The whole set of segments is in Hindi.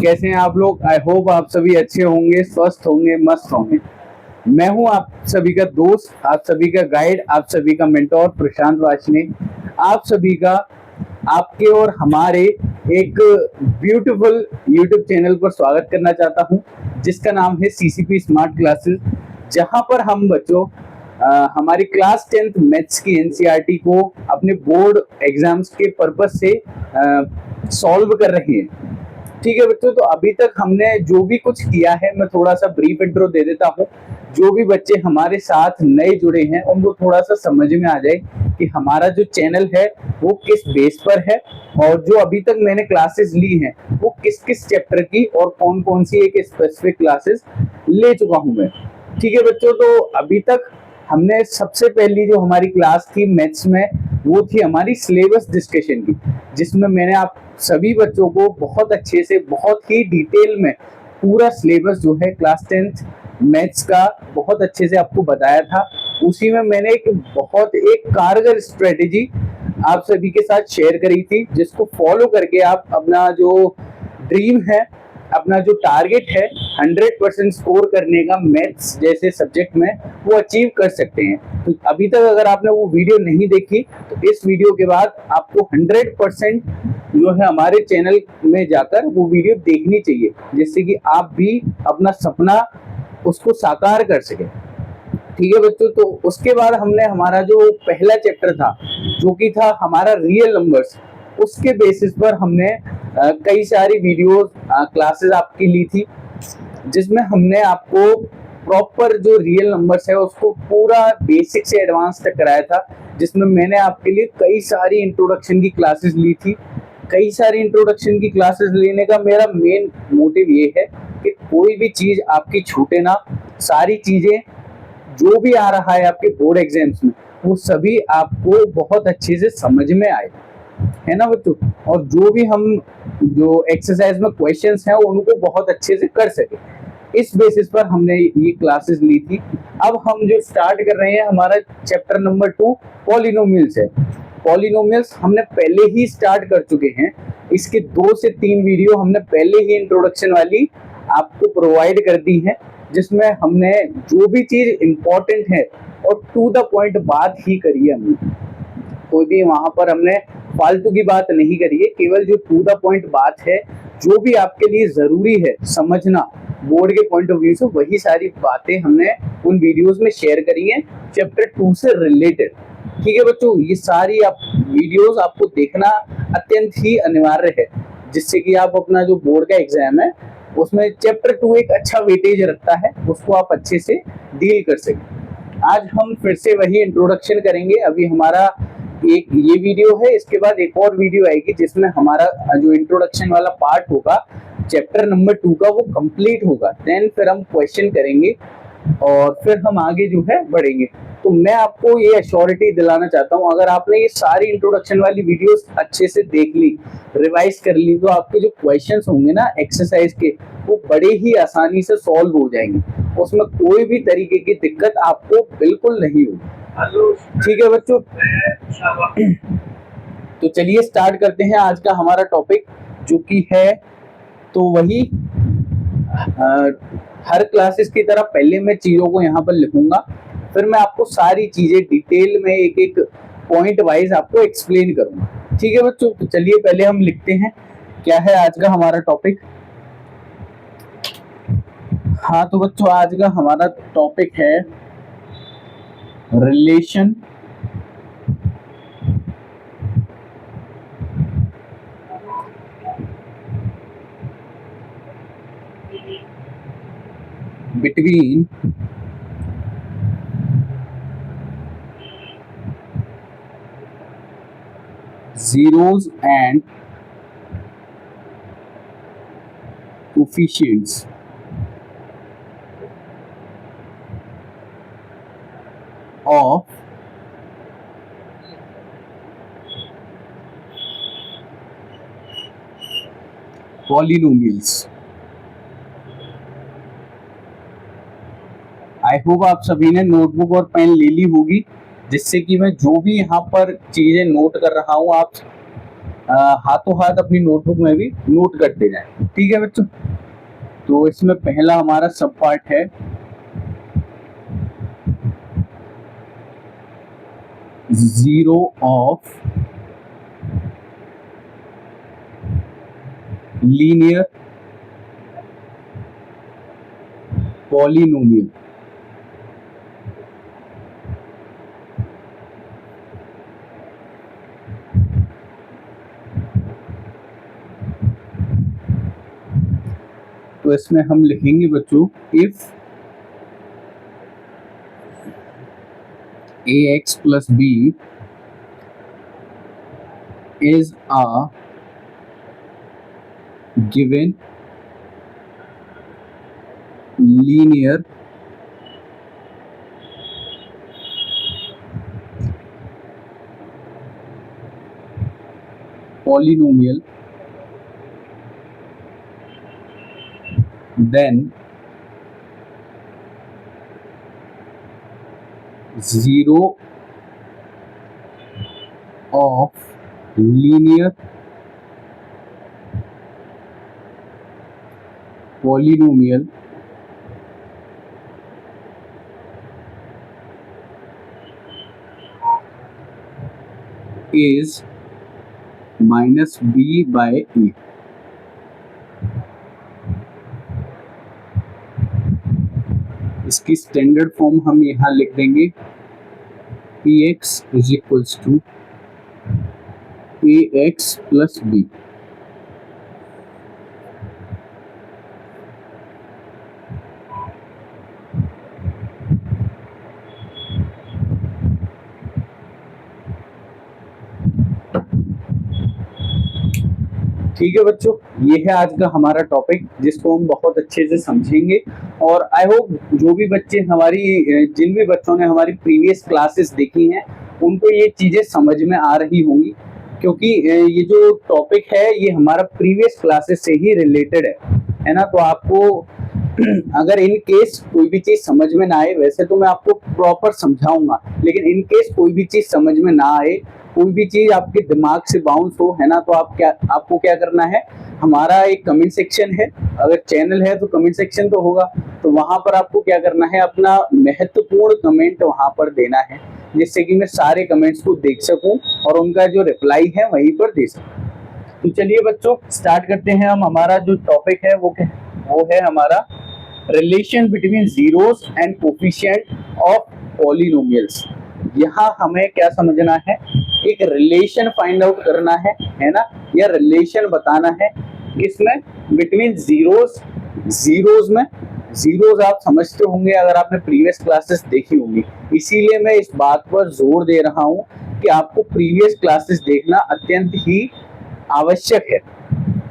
कैसे हैं आप लोग। आई होप आप सभी अच्छे होंगे, स्वस्थ होंगे, मस्त होंगे। मैं हूं आप सभी का दोस्त, आप सभी का गाइड, आप सभी का मेंटोर प्रशांत वाशने। आप सभी का आपके और हमारे एक ब्यूटीफुल यूट्यूब चैनल पर स्वागत करना चाहता हूं, जिसका नाम है सीसीपी स्मार्ट क्लासेस, जहां पर हम बच्चों हमारी क्लास 10th मैथ्स की एनसीईआरटी को अपने बोर्ड एग्जाम्स के पर्पस से सॉल्व कर रहे हैं। ठीक है बच्चों, तो अभी तक हमने जो भी कुछ किया है, मैं थोड़ा सा ब्रीफ इंट्रो दे देता हूँ। जो भी बच्चे हमारे साथ नए जुड़े हैं उनको थोड़ा सा समझ में आ जाए कि हमारा जो चैनल है वो किस बेस पर है, और जो अभी तक मैंने क्लासेस ली हैं वो किस किस चैप्टर की और कौन कौन सी एक स्पेसिफिक क्लासेस ले चुका हूँ मैं। ठीक है बच्चों, तो अभी तक हमने सबसे पहली जो हमारी क्लास थी मैथ्स में, वो थी हमारी सिलेबस डिस्कशन की, जिसमें मैंने आप सभी बच्चों को बहुत अच्छे से, बहुत ही डिटेल में पूरा सिलेबस जो है क्लास 10th मैथ्स का बहुत अच्छे से आपको बताया था। उसी में मैंने एक कारगर स्ट्रेटेजी आप सभी के साथ शेयर करी थी, जिसको फॉलो करके आप अपना जो ड्रीम है, अपना जो टारगेट है 100% स्कोर करने का मैथ्स जैसे सब्जेक्ट में, वो अचीव कर सकते हैं। तो अभी तक अगर आपने वो वीडियो नहीं देखी तो इस वीडियो के बाद आपको 100% जो है हमारे चैनल में जाकर वो वीडियो देखनी चाहिए, जिससे कि आप भी अपना सपना उसको साकार कर सके। ठीक है बच्चों, तो उसके बाद हमने हमारा जो पहला चैप्टर था, जो कि था हमारा रियल नंबर्स, उसके बेसिस पर हमने कई सारी वीडियोस क्लासेस आपकी ली थी, जिसमें हमने आपको प्रॉपर जो रियल नंबर्स है उसको पूरा बेसिक से एडवांस तक कराया था, जिसमें मैंने आपके लिए कई सारी इंट्रोडक्शन की क्लासेस ली थी। कई सारी इंट्रोडक्शन की क्लासेस लेने का मेरा मेन मोटिव ये है कि कोई भी चीज आपकी छूटे ना। सारी चीजें जो भी आ रहा है आपके बोर्ड एग्जाम्स में, वो सभी आपको बहुत अच्छे से समझ में आए, है ना बच्चों। और जो भी हम जो एक्सरसाइज में क्वेश्चंस हैं उनको बहुत अच्छे से कर सके, इस बेसिस पर हमने ये क्लासेस ली थी। अब हम जो स्टार्ट कर रहे हैं, हमारा चैप्टर नंबर 2 पॉलिनोमियल्स है। पॉलिनोमियल्स हमने पहले ही स्टार्ट कर चुके हैं, इसके 2 से 3 वीडियो हमने पहले ही इंट्रोडक्शन वाली आपको प्रोवाइड कर दी है, जिसमें हमने जो भी चीज इंपॉर्टेंट है और टू द पॉइंट बात ही करी है। हमने कोई भी वहां पर हमने फालतू की बात नहीं करी है, केवल जो टू द पॉइंट बात है, जो भी आपके लिए जरूरी है समझना बोर्ड के पॉइंट ऑफ व्यू से, वही सारी बातें हमने उन वीडियोस में शेयर करी हैं चैप्टर 2 से रिलेटेड। ठीक है बच्चों, ये सारी आप वीडियोस आपको देखना अत्यंत ही अनिवार्य है, जिससे कि आप अपना जो बोर्ड का एग्जाम है उसमें चैप्टर 2 एक अच्छा वेटेज रखता है, उसको आप अच्छे से डील कर सकें। आज हम फिर से वही इंट्रोडक्शन करेंगे। अभी हमारा एक ये वीडियो है, इसके बाद एक और वीडियो आएगी जिसमें हमारा जो इंट्रोडक्शन वाला पार्ट होगा चैप्टर नंबर 2 का, वो कंप्लीट होगा। देन फिर हम क्वेश्चन करेंगे और फिर हम आगे जो है बढ़ेंगे। तो मैं आपको ये अश्योरिटी दिलाना चाहता हूँ, अगर आपने ये सारी इंट्रोडक्शन वाली वीडियोस अच्छे से देख ली, रिवाइज कर ली, तो आपके जो क्वेश्चंस होंगे ना एक्सरसाइज के, वो बड़े ही आसानी से सॉल्व हो जाएंगे, उसमें कोई भी तरीके की दिक्कत आपको बिल्कुल नहीं होगी। ठीक है बच्चों, तो चलिए स्टार्ट करते हैं आज का हमारा टॉपिक, जो कि है तो वही हर क्लासेस की तरह पहले मैं चीजों को यहाँ पर लिखूंगा, फिर मैं आपको सारी चीजें डिटेल में एक एक पॉइंट वाइज आपको एक्सप्लेन करूंगा। ठीक है बच्चों, तो चलिए पहले हम लिखते हैं क्या है आज का हमारा टॉपिक। हाँ तो बच्चों, आज का हमारा टॉपिक है relation between zeros and coefficients of polynomials। I hope आप सभी ने नोटबुक और पेन ले ली होगी, जिससे कि मैं जो भी यहाँ पर चीजें नोट कर रहा हूँ आप हाथों हाथ अपनी नोटबुक में भी नोट करते जाएं। ठीक है बच्चों, तो इसमें पहला हमारा सब पार्ट है जीरो ऑफ लीनियर पॉलिनोमियल। तो इसमें हम लिखेंगे बच्चों, if ax plus b is a given linear polynomial, then zero of linear polynomial is minus b by a। इसकी स्टैंडर्ड फॉर्म हम यहाँ लिख देंगे, px is equals to ax plus b। ठीक है बच्चों, ये है आज का हमारा टॉपिक जिसको हम बहुत अच्छे से समझेंगे। और आई होप जो भी बच्चे जिन भी बच्चों ने हमारी प्रीवियस क्लासेस देखी हैं उनको ये चीजें समझ में आ रही होंगी, क्योंकि ये जो टॉपिक है ये हमारा प्रीवियस क्लासेस से ही रिलेटेड है ना। तो आपको अगर इन केस कोई भी चीज समझ में ना आए, वैसे तो मैं आपको प्रॉपर समझाऊंगा, लेकिन इन केस कोई भी चीज समझ में ना आए, कोई भी चीज आपके दिमाग से बाउंस हो, है ना, तो आपको क्या करना है, हमारा एक कमेंट सेक्शन है, अगर चैनल है तो कमेंट सेक्शन तो होगा, तो वहां पर आपको क्या करना है, अपना महत्वपूर्ण कमेंट वहां पर देना है, जिससे कि मैं सारे कमेंट्स को देख सकूं और उनका जो रिप्लाई है वहीं पर दे सकूं। तो चलिए बच्चों, स्टार्ट करते हैं। हम हमारा जो टॉपिक है वो है हमारा relation between zeros and coefficient of polynomials. यहाँ हमें क्या समझना है, एक रिलेशन फाइंड आउट करना है ना, या रिलेशन बताना है किसमें, बिटवीन जीरोस में। जीरोस आप समझते होंगे अगर आपने प्रीवियस क्लासेस देखी होंगी, इसीलिए मैं इस बात पर जोर दे रहा हूँ कि आपको प्रीवियस क्लासेस देखना अत्यंत ही आवश्यक है।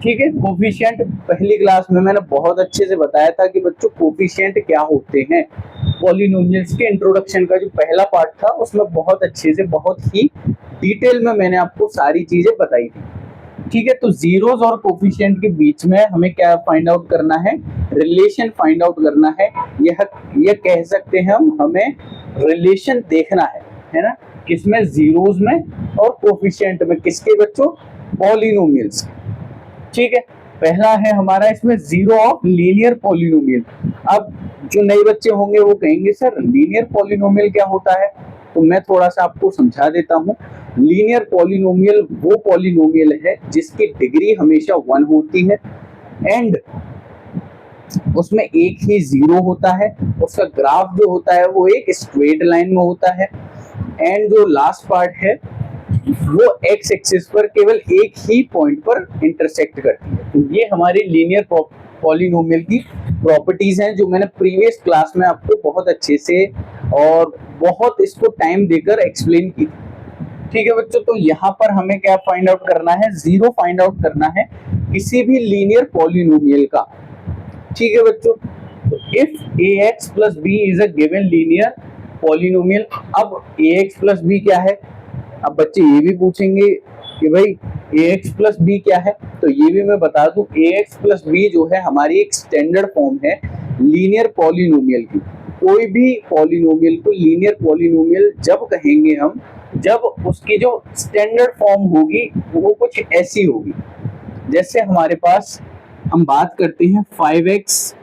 ठीक है, कोफिशिएंट पहली क्लास में मैंने बहुत अच्छे से बताया था कि बच्चों कोफिशिएंट क्या होते हैं। पॉलिनोमियल्स के इंट्रोडक्शन का जो पहला पार्ट था उसमें बहुत अच्छे से, बहुत ही डिटेल में मैंने आपको सारी चीजें बताई थी। ठीक है, तो जीरोस और कोफिशिएंट के बीच में हमें क्या फाइंड आउट करना है, रिलेशन फाइंड आउट करना है। यह कह सकते हैं हमें रिलेशन देखना है ना, किसमें, जीरोस में और कोफिशिएंट में, किसके बच्चों, पॉलिनोमियल्स। ठीक है, पहला है हमारा इसमें जीरो ऑफ लीनियर पॉलिनोमियल। अब जो नए बच्चे होंगे वो कहेंगे सर लीनियर पॉलिनोमियल क्या होता है, तो मैं थोड़ा सा आपको समझा देता हूँ। लीनियर पॉलिनोमियल वो पॉलिनोमियल है जिसकी डिग्री हमेशा 1 होती है एंड उसमें एक ही जीरो होता है, उसका ग्राफ जो होता है वो एक स्ट्रेट लाइन में होता है एंड जो लास्ट पार्ट है वो एक्स एक्सिस पर केवल एक ही पॉइंट पर इंटरसेक्ट करती है। तो ये हमारी लीनियर पॉलिनोमियल की प्रॉपर्टीज हैं जो मैंने प्रीवियस क्लास में आपको बहुत अच्छे से और बहुत इसको टाइम देकर एक्सप्लेन की। ठीक है बच्चों, तो यहाँ पर हमें क्या फाइंड आउट करना है, जीरो फाइंड आउट करना है किसी भी लीनियर पॉलिनोमियल का। ठीक है बच्चों, तो if ax plus b is a given linear polynomial. अब ax प्लस b क्या है, अब बच्चे ये भी पूछेंगे कि भाई ax प्लस b क्या है, तो ये भी मैं बता दूं, ax प्लस b जो है हमारी एक स्टैंडर्ड फॉर्म है लीनियर पॉलिनोमियल की। कोई भी पॉलिनोमियल को लीनियर पॉलिनोमियल जब कहेंगे हम, जब उसकी जो स्टैंडर्ड फॉर्म होगी वो कुछ ऐसी होगी, जैसे हमारे पास हम बात करते हैं 5x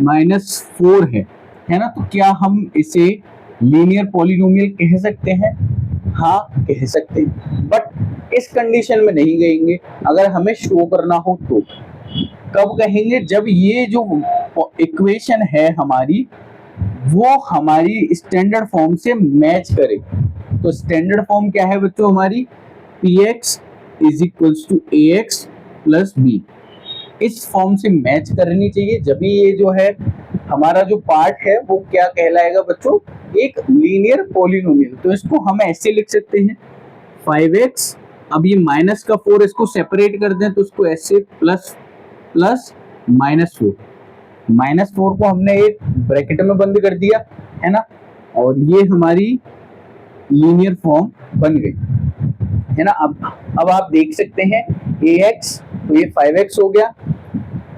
माइनस 4 है ना, तो क्या हम इसे लीनियर पॉलिनोमियल कह सकते हैं? हाँ कह सकते हैं, बट इस कंडीशन में नहीं कहेंगे। अगर हमें शो करना हो तो कब कहेंगे? जब ये जो इक्वेशन है हमारी वो हमारी स्टैंडर्ड फॉर्म से मैच करे। तो स्टैंडर्ड फॉर्म क्या है बच्चों हमारी? px is equals to ax plus b। इस फॉर्म से मैच करनी चाहिए, जब ये जो है हमारा जो पार्ट है वो क्या कहलाएगा बच्चों? एक लीनियर पॉलिनोमियल। तो इसको हम ऐसे लिख सकते हैं 5x, अब ये माइनस का 4 इसको सेपरेट कर दें तो इसको ऐसे प्लस प्लस -4, -4 को हमने एक ब्रैकेट में बंद कर दिया है ना, और ये हमारी लीनियर फॉर्म बन गई है ना। अब आप देख सकते हैं ax, तो ये 5x हो गया,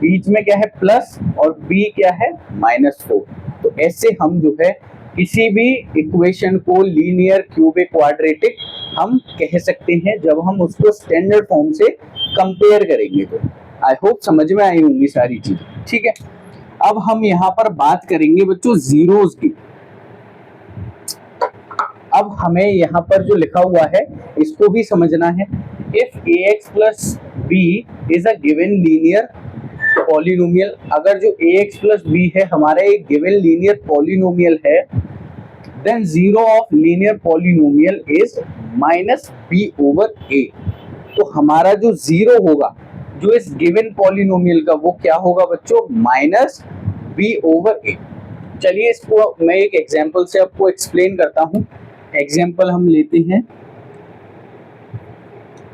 बीच में क्या है प्लस और b क्या है -4। तो ऐसे हम जो है किसी भी इक्वेशन को लीनियर, क्यूबिक, क्वाड्रेटिक हम कह सकते हैं जब हम उसको स्टैंडर्ड फॉर्म से कंपेयर करेंगे। तो आई होप समझ में आई होंगी सारी चीजें, ठीक है। अब हम यहाँ पर बात करेंगे बच्चों जीरोस की। अब हमें यहाँ पर जो लिखा हुआ है इसको भी समझना है। If ax plus b is a given linear polynomial, अगर जो ax प्लस b है हमारा एक गिवन लीनियर पॉलिनोमियल है, than zero of linear polynomial is minus b over a। तो हमारा जो जीरो होगा जो इस गिवन पॉलिनोमियल का वो क्या होगा बच्चों? Minus b over a। चलिए इसको मैं एक एग्जांपल से आपको एक्सप्लेन करता हूँ। एग्जांपल हम लेते हैं,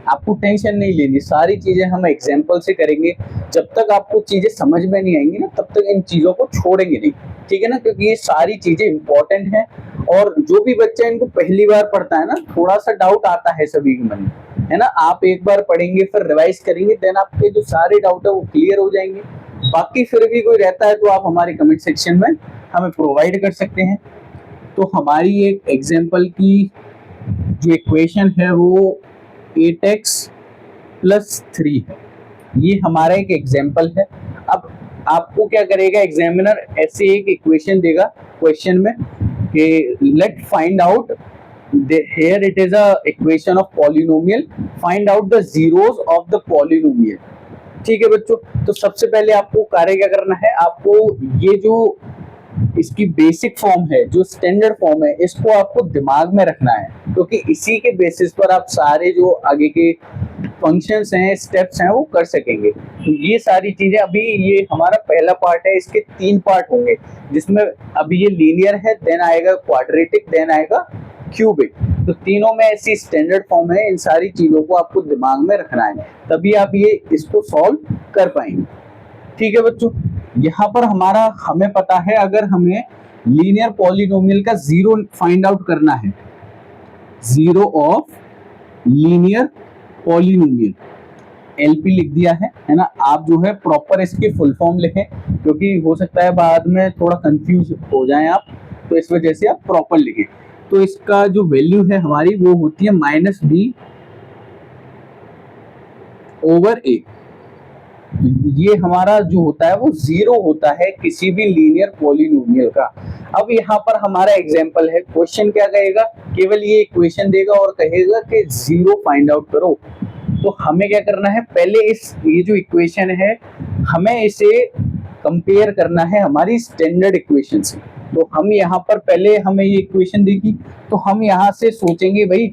आपको टेंशन नहीं लेनी, सारी चीजें हम एग्जांपल से करेंगे। जब तक आपको चीजें समझ में नहीं आएंगी ना तब तक इन चीजों को छोड़ेंगे नहीं, ठीक है ना, क्योंकि ये सारी चीजें इंपॉर्टेंट हैं। और जो भी बच्चा इनको पहली बार पढ़ता है ना, थोड़ा सा डाउट आता है सभी के मन में, है ना। आप एक बार पढ़ेंगे फिर रिवाइज करेंगे, देन आपके जो सारे डाउट है वो क्लियर हो जाएंगे। बाकी फिर भी कोई रहता है तो आप हमारे कमेंट सेक्शन में हमें प्रोवाइड कर सकते हैं। तो हमारी एक एग्जांपल की जो इक्वेशन है वो 8x प्लस 3 है, ये हमारा एक एग्जांपल है। अब आपको क्या करेगा एग्जामिनर, ऐसे एक इक्वेशन देगा क्वेश्चन में कि let find out, here it is a equation of polynomial, find out the zeros of the polynomial। ठीक है बच्चों, तो सबसे पहले आपको कार्य क्या करना है, आपको ये जो इसकी बेसिक फॉर्म है, जो स्टैंडर्ड फॉर्म है, इसको आपको दिमाग में रखना है, क्योंकि इसी के बेसिस पर आप सारे जो आगे के फंक्शंस हैं, स्टेप्स हैं, वो कर सकेंगे। तो ये सारी चीजें, अभी ये हमारा पहला पार्ट है, इसके 3 पार्ट होंगे, जिसमें अभी ये लीनियर है, देन आएगा क्वाड्रेटिक, देन आएगा क्यूबिक। तो तीनों में ऐसी स्टैंडर्ड फॉर्म है, इन सारी चीजों को आपको दिमाग में रखना है, तभी आप ये इसको सॉल्व कर पाएंगे। ठीक है बच्चों, यहाँ पर हमारा हमें पता है, अगर हमें लीनियर पॉलिनोमियल का जीरो फाइंड आउट करना है, zero of linear polynomial, LP लिख दिया है ना। आप जो है प्रॉपर इसकी फुल फॉर्म लिखें, क्योंकि हो सकता है बाद में थोड़ा कंफ्यूज हो जाएं आप, तो इस वजह से आप प्रॉपर लिखें। तो इसका जो वैल्यू है हमारी वो होती है -b ओवर a। ये हमारा जो होता है वो जीरो होता है किसी भी लीनियर पॉलिनोमियल का। अब यहाँ पर हमारा एग्जांपल है, क्वेश्चन क्या कहेगा, केवल ये इक्वेशन देगा और कहेगा कि जीरो फाइंड आउट करो। तो हमें क्या करना है, पहले ये जो इक्वेशन है हमें इसे कंपेयर करना है हमारी स्टैंडर्ड इक्वेशन से। तो हम यहाँ पर पहले हमें ये इक्वेशन देखी, तो हम यहाँ से सोचेंगे भाई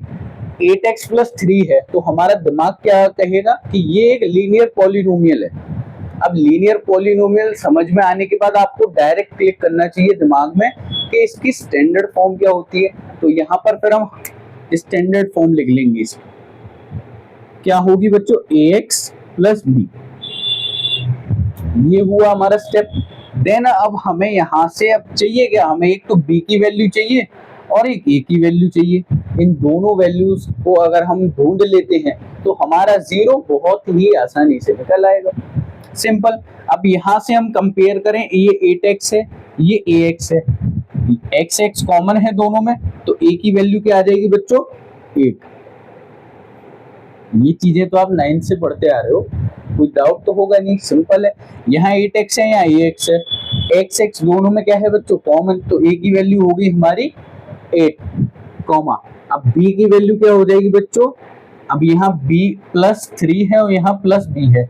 8x प्लस 3 है, तो हमारा दिमाग क्या कहेगा कि ये एक लीनियर पॉलिनोमियल है। अब लीनियर पॉलिनोमियल समझ में आने के बाद आपको डायरेक्ट क्लिक करना चाहिए दिमाग में कि इसकी स्टैंडर्ड फॉर्म क्या होती है। तो यहाँ पर फिर हम स्टैंडर्ड फॉर्म लिख लेंगे, इसकी क्या होगी बच्चों, ax प्लस b। ये हुआ हमारा स्टेप। देन अब हमें यहाँ से अब चाहिए क्या, हमें एक तो b की वैल्यू चाहिए और एक a की वैल्यू चाहिए। इन दोनों वैल्यूज को अगर हम ढूंढ लेते हैं तो हमारा जीरो बहुत ही आसानी से निकल आएगा, सिंपल। अब यहाँ से हम कंपेयर करें, ये 8x है, ये ax है, एक्स एक्स कॉमन है दोनों में, तो a की वैल्यू क्या आ जाएगी बच्चों 8। ये चीजें तो आप 9 से पढ़ते आ रहे हो, कोई डाउट तो होगा नहीं, सिंपल है। यहाँ 8x है, यहाँ ax है, x x दोनों में क्या है बच्चों कॉमन, तो a की वैल्यू होगी हमारी 8 कॉमा। अब b की वैल्यू क्या हो जाएगी बच्चों, अब यहाँ b +3 है और यहाँ +b है,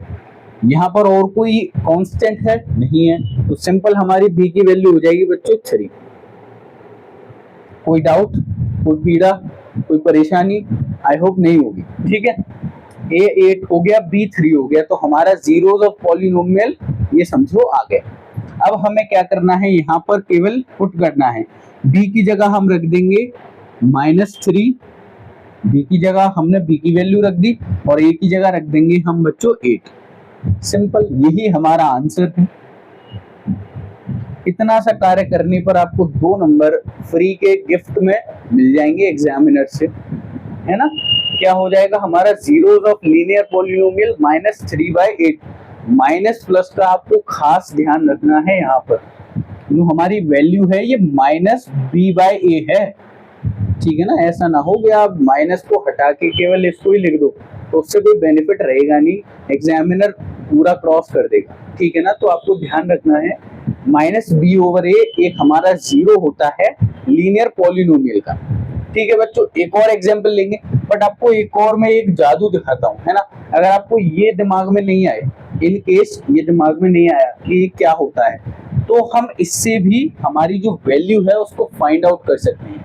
यहाँ पर और कोई कांस्टेंट है नहीं है, तो सिंपल हमारी b की वैल्यू हो जाएगी बच्चों 3। कोई डाउट, कोई पीड़ा, कोई परेशानी आई होप नहीं होगी, ठीक है। a 8 हो गया, b 3 हो गया, तो हमारा जीरोस ऑफ पॉलिनोमियल ये समझो आ गए। अब हमें क्या करना है, यहाँ पर केवल पुट करना है, b की जगह हम रख देंगे -3, b की जगह हमने b की वैल्यू रख दी और a की जगह रख देंगे हम बच्चों 8। सिंपल, यही हमारा आंसर है। इतना सा कार्य करने पर आपको 2 नंबर फ्री के गिफ्ट में मिल जाएंगे एग्जामिनर से, है ना। क्या हो जाएगा हमारा zeros of linear polynomial -3/8। Minus plus का आपको खास ध्यान रखना है, यहाँ पर जो हमारी वैल्यू है ये -b/a है, ठीक है ना। ऐसा ना हो कि आप माइनस को हटा के केवल इसको ही लिख दो, तो उससे कोई बेनिफिट रहेगा नहीं, एग्जामिनर पूरा क्रॉस कर देगा, ठीक है ना। तो आपको ध्यान रखना है -b/a एक हमारा जीरो होता है लीनियर पॉलिनोमियल का, ठीक है बच्चों। एक और एग्जांपल लेंगे, बट आपको एक और मैं एक जादू दिखाता हूँ, है ना। अगर आपको ये दिमाग में नहीं आए, इन केस ये दिमाग में नहीं आया कि क्या होता है, तो हम इससे भी हमारी जो वैल्यू है उसको फाइंड आउट कर सकते हैं।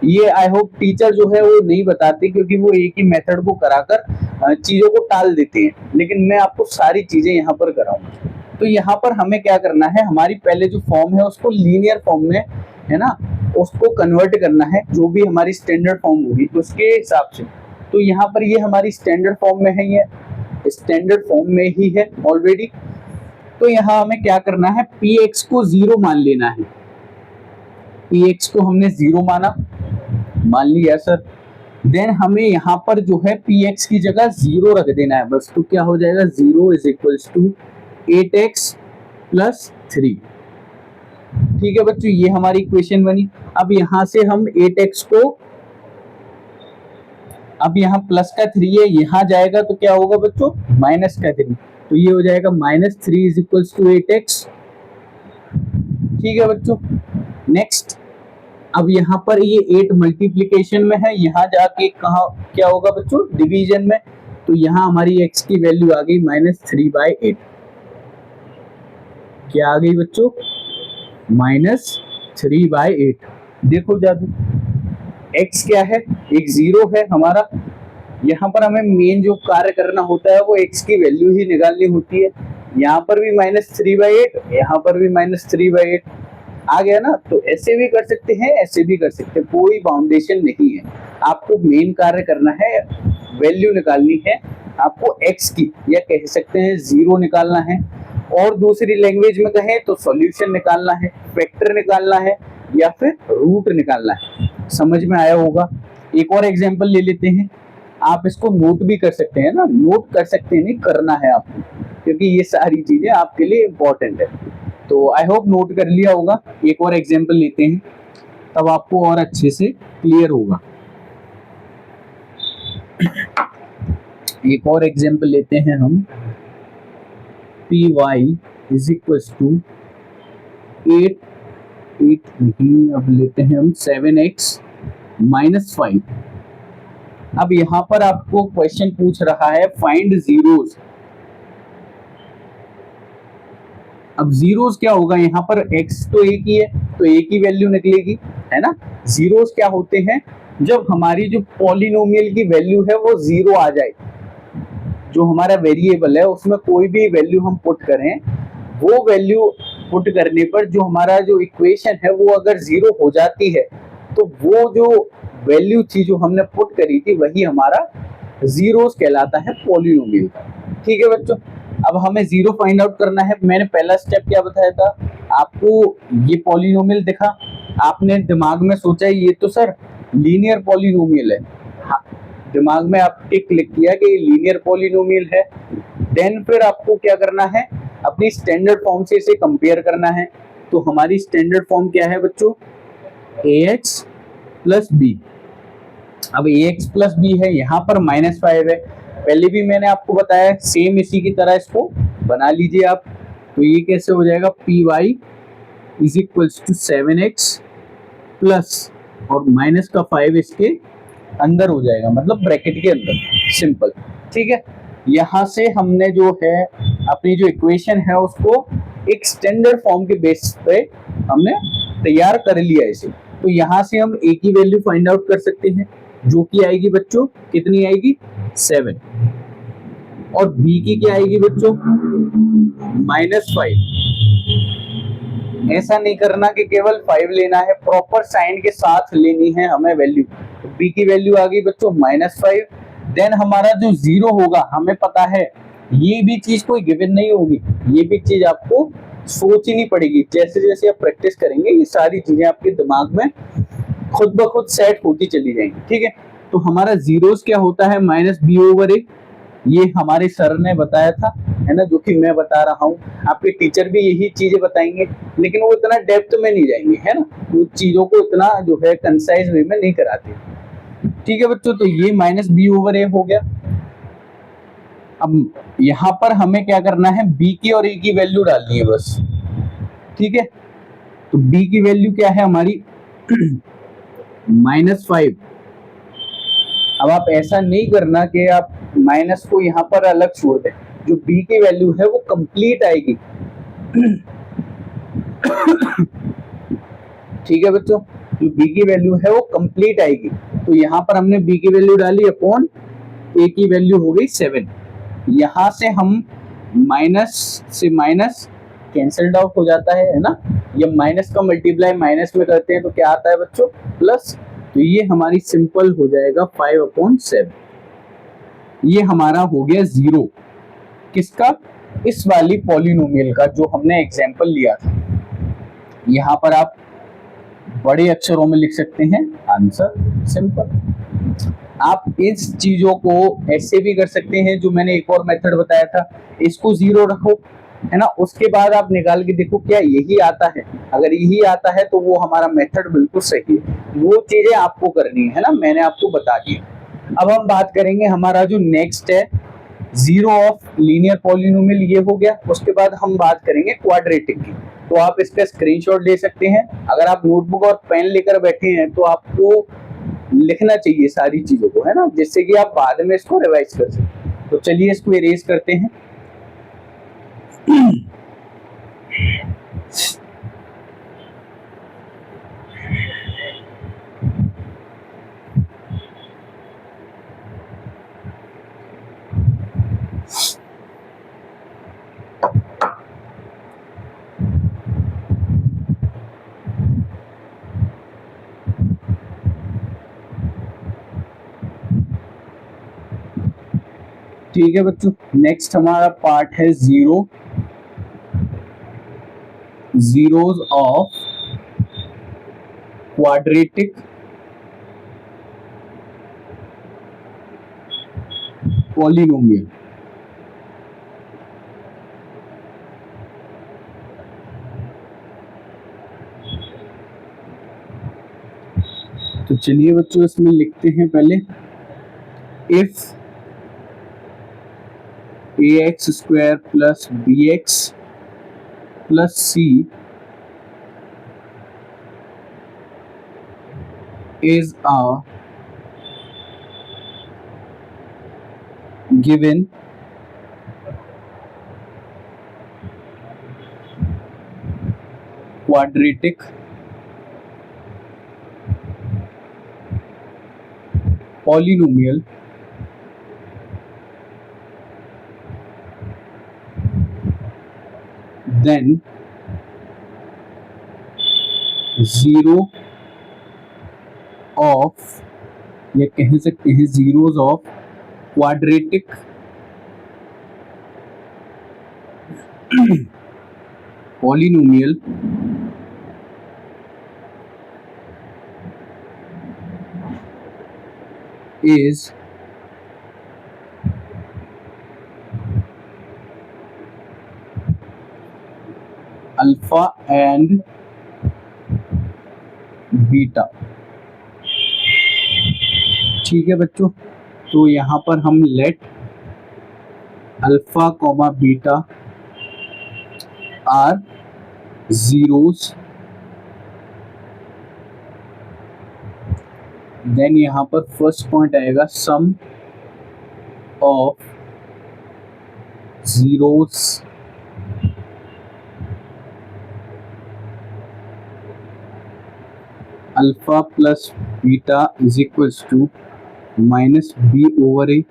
ये आई होप टीचर जो है वो नहीं बताते, क्योंकि वो एक ही मेथड को कराकर चीजों को टाल देते हैं, लेकिन मैं आपको सारी चीजें यहाँ पर कराऊंगा। तो यहाँ पर हमें क्या करना है, हमारी पहले जो फॉर्म है उसको लीनियर फॉर्म में, है ना, उसको कन्वर्ट करना है, जो भी हमारी स्टैंडर्ड फॉर्म होगी उसके हिसाब से। तो यहाँ पर ये हमारी स्टैंडर्ड फॉर्म में है, ये स्टैंडर्ड फॉर्म में ही है ऑलरेडी। तो यहाँ हमें क्या करना है, px को 0 मान लेना है। px को हमने 0 मान लिया सर। देन हमें यहाँ पर जो है px की जगह 0 रख देना है बस। तो क्या हो जाएगा, 0 = 8x + 3, ठीक है बच्चों। ये हमारी इक्वेशन बनी। अब यहाँ से हम 8x को, अब यहाँ प्लस का 3 है, यहाँ जाएगा तो क्या होगा बच्चों, माइनस का 3, तो ये हो जाएगा -3 = 8x, ठीक है बच्चों। नेक्स्ट, अब यहाँ पर ये 8 मल्टीप्लिकेशन में है, यहाँ जाके कहा क्या होगा बच्चों, डिवीजन में, तो यहाँ हमारी x की वैल्यू आ गई -3/8। क्या आ गई बच्चों, -3/8। देखो जादू, x क्या है, एक 0 है हमारा। यहाँ पर हमें मेन जो कार्य करना होता है वो x की वैल्यू ही निकालनी होती है। यहाँ पर भी -3/8, यहाँ पर भी -3/8 आ गया ना। तो ऐसे भी कर सकते हैं, ऐसे भी कर सकते हैं, कोई बाउंडेशन नहीं है। आपको मेन कार्य करना है, वैल्यू निकालनी है आपको x की, या कह सकते हैं 0 निकालना है, और दूसरी लैंग्वेज में कहें तो सॉल्यूशन निकालना है, फैक्टर निकालना है, या फिर रूट निकालना है। समझ में आया होगा। एक और एग्जांपल ले लेते हैं, आप इसको नोट भी कर सकते हैं ना, नोट कर सकते हैं, नहीं करना है आपको, क्योंकि ये सारी चीजें आपके लिए इंपॉर्टेंट है। तो आई होप नोट कर लिया होगा। एक और एग्जांपल लेते हैं, तब आपको और अच्छे से क्लियर होगा। एक और एग्जांपल लेते हैं हम, py = 8 नहीं, अब लेते हैं हम 7x - 5। अब यहाँ पर आपको क्वेश्चन पूछ रहा है फाइंड जीरोस। अब जीरोस क्या होगा, यहाँ पर x तो एक ही है, तो एक ही वैल्यू निकलेगी, है ना। जीरोस क्या होते हैं, जब हमारी जो पॉलिनोमियल की वैल्यू है वो 0 आ जाए, जो हमारा वेरिएबल है उसमें कोई भी वैल्यू हम पुट करें, वो वैल्यू पुट करने पर जो हमारा जो इक्वेशन है वो अगर 0 हो जाती है, तो वो जो वैल्यू थी जो हमने पुट करी थी वही हमारा जीरोस कहलाता है पॉलिनोमियल का, ठीक है बच्चों। अब हमें 0 फाइंड आउट करना है। मैंने पहला स्टेप क्या बताया था आपको, ये पॉलिनोमियल दिखा, आपने दिमाग में सोचा ये तो सर लीनियर पॉलिनोमियल है, हाँ, दिमाग में आपने क्लिक किया कि ये लीनियर पॉलिनोमियल है। देन फिर आपको क्या करना है, अपनी स्टैंडर्ड फॉर्म से इसे कंपेयर करना है। तो हमारी स्टैंडर्ड फॉर्म क्या है बच्चों, ax प्लस बी। अब ax प्लस बी है, यहाँ पर -5 है, पहले भी मैंने आपको बताया, सेम इसी की तरह इसको बना लीजिए आप। तो ये कैसे हो जाएगा, py is equals to 7x plus और माइनस का 5 इसके अंदर हो जाएगा, मतलब ब्रैकेट के अंदर, सिंपल। ठीक है, यहाँ से हमने जो है अपनी जो इक्वेशन है उसको एक स्टैंडर्ड फॉर्म के बेस पे हमने तैयार कर लिया इसे। तो यहाँ से हम a की वैल्यू फाइंड आउट कर सकते हैं, जो कि आएगी बच्चों, कितनी आएगी, 7। और b की क्या आएगी बच्चों, -5। ऐसा नहीं करना कि केवल 5 लेना है, प्रॉपर साइन के साथ लेनी है हमें वैल्यू। तो b की वैल्यू आ गई बच्चों -5। देन हमारा जो 0 होगा, हमें पता है ये भी चीज कोई गिवन नहीं होगी, ये भी चीज आपको सोचनी पड़ेगी। जैसे जैसे आप प्रैक्टिस करेंगे ये सारी चीजें आपके दिमाग में खुद ब खुद सेट होती चली जाएंगी। ठीक है, तो हमारा जीरोस क्या होता है, -b/a। ये हमारे सर ने बताया था, है ना, जो कि मैं बता रहा हूँ। आपके टीचर भी यही चीजें बताएंगे, लेकिन वो इतना डेप्थ में नहीं जाएंगे, है ना, वो चीजों को इतना जो है कंसाइज वे में नहीं कराते। ठीक है बच्चों, तो ये -b/a हो गया। अब यहाँ पर हमें क्या करना है, b की और a की वैल्यू डालनी है बस। ठीक है, तो b की वैल्यू क्या है हमारी, -5। अब आप ऐसा नहीं करना कि आप माइनस को यहाँ पर अलग छोड़ दें, जो b की वैल्यू है वो कंप्लीट आएगी। ठीक है बच्चों, जो b की वैल्यू है वो कंप्लीट आएगी। तो यहाँ पर हमने b की वैल्यू डाली अपॉन a की वैल्यू हो गई 7। यहाँ से हम माइनस से माइनस कैंसल्ड आउट हो जाता है ना, ये माइनस का मल्टीप्लाई माइनस में करते हैं तो क्या आता है बच्चों, प्लस। तो ये हमारी सिंपल हो जाएगा 5/7। ये हमारा हो गया 0, किसका, इस वाली पॉलिनोमियल का, जो हमने एग्जांपल लिया था। यहाँ पर आप बड़े अक्षरों में लिख सकते हैं आंसर, सिंपल। आप इस चीजों को ऐसे भी कर सकते हैं, जो मैंने एक और मेथड बताया था, इसको 0 रखो, है ना, उसके बाद आप निकाल के देखो क्या यही आता है। अगर यही आता है तो वो हमारा मेथड बिल्कुल सही है, वो चीजें आपको करनी है ना, मैंने आपको बता दी। अब हम बात करेंगे हमारा जो नेक्स्ट है, 0 ऑफ लीनियर पॉलिनोमियल, ये हो गया। उसके बाद हम बात करेंगे क्वाड्रेटिक की। तो आप इसका स्क्रीनशॉट ले सकते हैं। अगर आप नोटबुक और पेन लेकर बैठे हैं तो आपको लिखना चाहिए सारी चीजों को, है ना, जिससे कि आप बाद में इसको रिवाइज कर सकें। तो चलिए इसको इरेज करते हैं। ठीक है बच्चों, नेक्स्ट हमारा पार्ट है जीरोज ऑफ क्वाड्रेटिक पॉलिनोमियल। तो चलिए बच्चों इसमें लिखते हैं पहले, if ax² plus bx plus c is a given quadratic polynomial, then 0 of, या कह सकते हैं zeros of quadratic polynomial is alpha and beta. ठीक है बच्चों, तो यहाँ पर हम let alpha comma beta are zeros, then यहाँ पर फर्स्ट पॉइंट आएगा sum of zeros alpha plus beta is equals to minus B over A.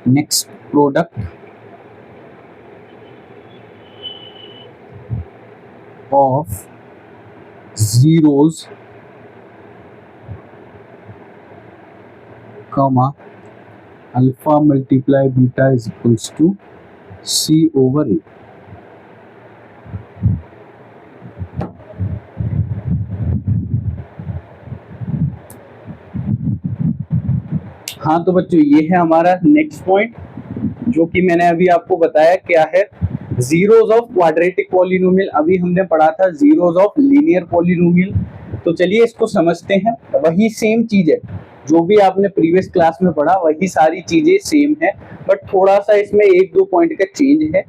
Next product of zeros comma alpha multiply beta is equals to c over a। हाँ तो बच्चों ये है हमारा नेक्स्ट पॉइंट, जो कि मैंने अभी आपको बताया क्या है, जीरोस ऑफ क्वाड्रेटिक पॉलिनोमियल। अभी हमने पढ़ा था जीरोस ऑफ लीनियर पॉलिनोमियल। तो चलिए इसको समझते हैं। वही सेम चीज है जो भी आपने प्रीवियस क्लास में पढ़ा, वही सारी चीजें सेम है, बट थोड़ा सा इसमें एक दो पॉइंट का चेंज है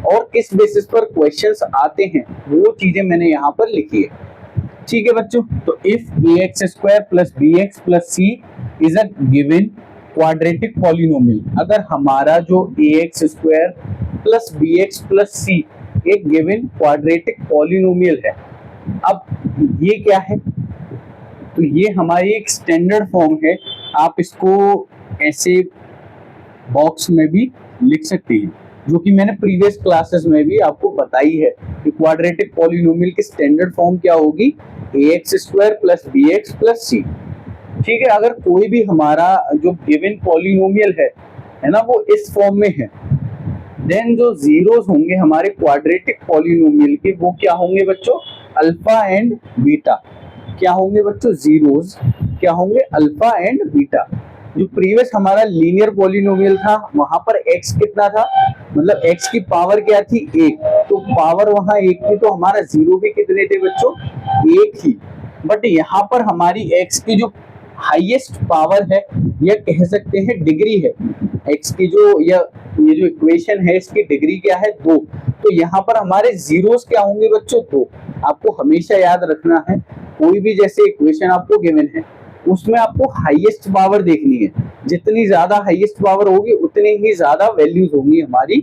और किस बेसिस पर क्वेश्चंस आते हैं वो चीजें मैंने यहाँ पर लिखी है। ठीक है बच्चों, तो if bx² plus bx plus c is a given quadratic polynomial, अगर हमारा जो ax² plus bx plus c एक गिवन क्वाड्रेटिक पॉलिनोमियल है, अब ये क्या है, तो ये हमारी एक स्टैंडर्ड फॉर्म है। आप इसको ऐसे बॉक्स में भी लिख सकते हैं, जो कि मैंने प्रीवियस क्लासेस में भी आपको बताई है कि क्वाड्रेटिक पॉलिनोमियल की स्टैंडर्ड फॉर्म क्या होगी, ax² plus bx plus c। ठीक है, अगर कोई भी हमारा जो गिवन पॉलिनोमियल है ना, वो इस फॉर्म में है, देन जो जीरोस होंगे हमारे क्वाड्रेटिक पॉलिनोमियल के, वो क्या होंगे बच्चों, अल्फा एंड बीटा। क्या होंगे बच्चों, जीरोस क्या होंगे, अल्फा एंड बीटा। जो प्रीवियस हमारा लीनियर पॉलिनोमियल था वहां पर x कितना था, मतलब x की पावर क्या थी, 1, तो पावर वहां 1 थी, तो हमारा जीरो भी कितने थे बच्चों, 1 ही। बट यहाँ पर हमारी x की जो हाईएस्ट पावर है, या कह सकते हैं डिग्री है, x की जो ये जो इक्वेशन है इसकी डिग्री क्या है, 2। तो यहाँ पर हमारे जीरोस क्या होंगे बच्चों, 2। आपको हमेशा याद रखना है, कोई भी जैसे इक्वेशन आपको गिवन है उसमें आपको हाईएस्ट पावर देखनी है, जितनी ज्यादा हाईएस्ट पावर होगी उतनी ही ज्यादा वैल्यूज होंगी हमारी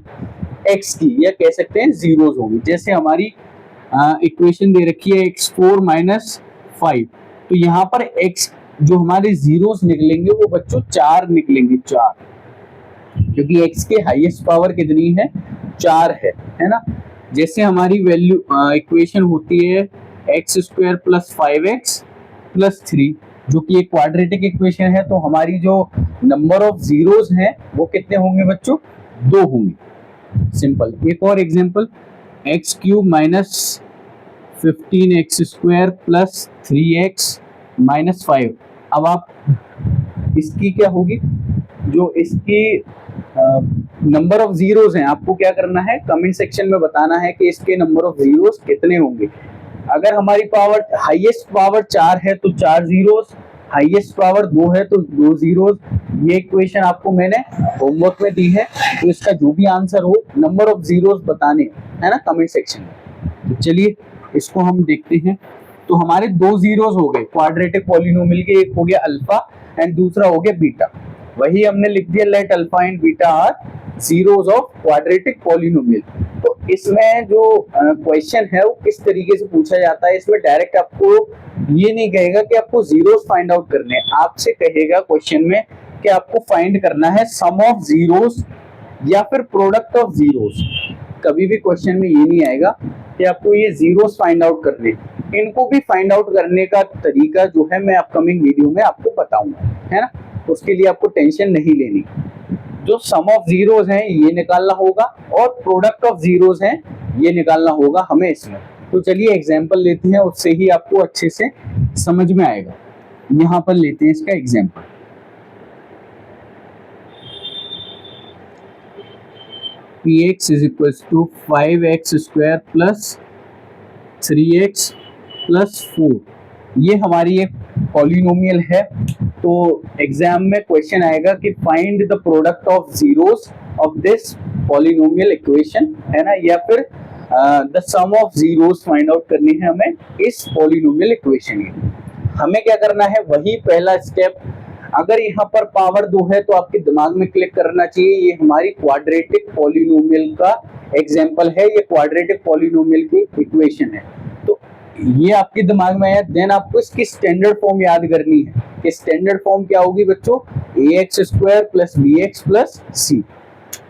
x की, या कह सकते हैं जीरोस होंगी। जैसे हमारी इक्वेशन दे रखी है x4 माइनस 5, तो यहाँ पर x जो हमारे जीरोस निकलेंगे वो बच्चों 4 निकलेंगे, 4, क्योंकि x के हाईएस्ट पावर कितनी है, 4 है ना। जैसे हमारी वैल्यू इक्वेशन होती है x² प्लस 5x प्लस 3, जो कि एक क्वाड्रेटिक इक्वेशन है, तो हमारी जो नंबर ऑफ जीरोस हैं वो कितने होंगे बच्चों, 2 होंगे। सिंपल। एक और example, x³ minus 15x² plus 3x minus 5। अब आप इसकी क्या होगी, जो इसकी नंबर ऑफ जीरोस हैं, आपको क्या करना है, कमेंट सेक्शन में बताना है कि इसके नंबर ऑफ जीरोस कितने होंगे। अगर हमारी पावर हाईएस्ट पावर 4 है तो 4 जीरोस, हाईएस्ट पावर 2 है तो 2 जीरोस। ये इक्वेशन आपको मैंने होमवर्क में दी है, तो इसका जो भी आंसर हो नंबर ऑफ जीरोस बताने है ना कमेंट सेक्शन में। तो चलिए इसको हम देखते हैं। तो हमारे 2 जीरोस हो गए क्वाड्रेटिक पॉलिनोमियल के, एक हो गया अल्फा एंड दूसरा हो गया बीटा। वही हमने लिख दिया, let alpha and beta are zeros of quadratic polynomial. तो इसमें जो क्वेश्चन है वो किस तरीके से पूछा जाता है, इसमें डायरेक्ट आपको ये नहीं कहेगा कि आपको जीरोस फाइंड आउट करने हैं, आपसे कहेगा क्वेश्चन में कि आपको फाइंड करना है सम ऑफ जीरोस या फिर प्रोडक्ट ऑफ जीरोस। कभी भी क्वेश्चन में ये नहीं आएगा कि आपको ये जीरोस फाइंड आउट करने। इनको भी फाइंड आउट करने का तरीका जो है मैं अपकमिंग वीडियो में आपको बताऊंगा, है ना। उसके लिए आपको टेंशन नहीं लेनी। जो सम ऑफ जीरोस हैं ये निकालना होगा और प्रोडक्ट ऑफ जीरोस हैं ये निकालना होगा हमें इसमें। तो चलिए एग्जांपल लेते हैं, उससे ही आपको अच्छे से समझ में आएगा। यहाँ पर लेते हैं इसका example. px is equals to 5x² plus 3x plus 4, ये हमारी एक पॉलिनोमियल है। तो एग्जाम में क्वेश्चन आएगा कि find the product of zeros of this polynomial equation, है ना, या फिर the sum of zeros find out करनी है हमें इस पॉलिनोमियल इक्वेशन की। हमें क्या करना है, वही पहला स्टेप। अगर यहाँ पर पावर 2 है तो आपके दिमाग में क्लिक करना चाहिए ये हमारी क्वाड्रेटिक पॉलिनोमियल का एग्जांपल है, ये क्वाड्रेटिक पॉलिनोमियल की इक्वेशन है। तो ये आपके दिमाग में है। देन आपको इसकी स्टैंडर्ड फॉर्म याद करनी है कि स्टैंडर्ड फॉर्म क्या होगी बच्चों, ax² plus bx plus c।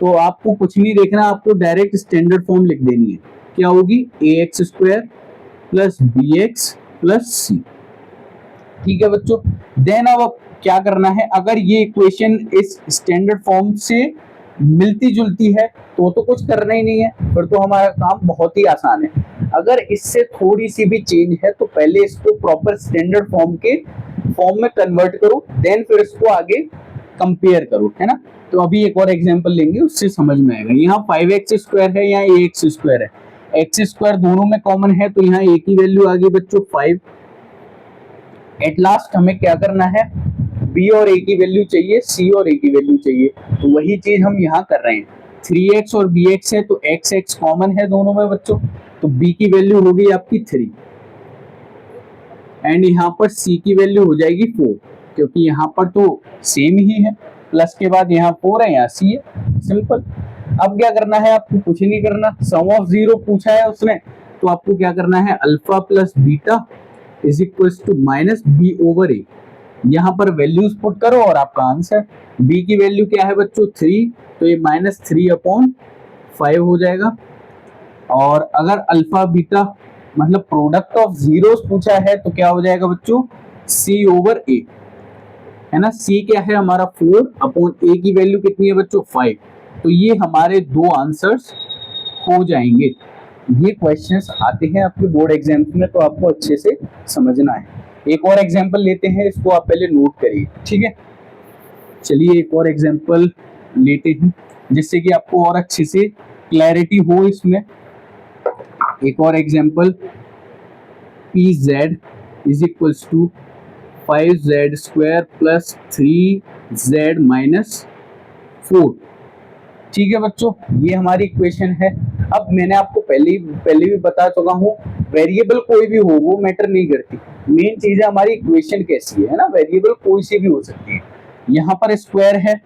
तो आपको कुछ नहीं देखना, आपको डायरेक्ट स्टैंडर्ड फॉर्म लिख देनी है। क्या होगी, ax² plus bx plus c। ठीक है बच्चों। देन अब क्या करना है, अगर ये इक्वेशन इस स्टैंडर्ड फॉर्म से मिलती जुलती है तो कुछ करना ही नहीं है, फिर तो हमारा काम बहुत ही आसान है। अगर इससे थोड़ी सी भी चेंज है तो पहले इसको प्रॉपर स्टैंडर्ड फॉर्म के फॉर्म में कन्वर्ट करो, देन फिर इसको आगे कंपेयर करो, है ना। तो अभी एक और एग्जांपल लेंगे, उससे समझ में आएगा। यहाँ 5x² है, यहाँ ax² है, x² दोनों में कॉमन है तो यहाँ a की वैल्यू आ गई बच्चों 5। एट लास्ट हमें क्या करना है, b और a की वैल्यू चाहिए, c और a की वैल्यू चाहिए। तो वही चीज हम यहाँ कर रहे हैं। 3x और bx है तो x कॉमन है दोनों में बच्चों, तो b की वैल्यू हो गई आपकी 3 एंड यहाँ पर c की वैल्यू हो जाएगी 4, क्योंकि यहाँ पर तो सेम ही है, प्लस के बाद यहाँ 4 है, यहाँ c है। सिंपल। अब क्या करना है, आपको कुछ नहीं करना, सम ऑफ जीरो पूछा है उसने, तो आपको क्या करना है, alpha plus beta is equal to minus B over A. यहाँ पर वैल्यूज पुट करो और आपका आंसर। b की वैल्यू क्या है बच्चों 3, तो ये -3/5 हो जाएगा। और अगर अल्फा बीटा मतलब प्रोडक्ट ऑफ जीरोस पूछा है तो क्या हो जाएगा बच्चों, c ओवर a, है ना। c क्या है हमारा 4/a की वैल्यू कितनी है बच्चों 5। तो ये हमारे दो आंसर्स हो जाएंगे। ये क्वेश्चंस आते हैं आपके बोर्ड एग्जाम में, तो आपको अच्छे से समझना है। एक और एग्जांपल लेते हैं, इसको आप पहले नोट करिए, ठीक है। चलिए एक और एग्जांपल लेते हैं जिससे कि आपको और अच्छे से क्लैरिटी हो इसमें। एक और example, pz is equals to 5z² plus 3z minus 4। ठीक है बच्चों, ये हमारी इक्वेशन है। अब मैंने आपको पहले भी बता चुका हूँ, वेरिएबल कोई भी हो वो मैटर नहीं करती, मेन चीज है हमारी इक्वेशन कैसी है ना। वेरिएबल कोई सी भी हो सकती है। यहाँ पर स्क्वायर है,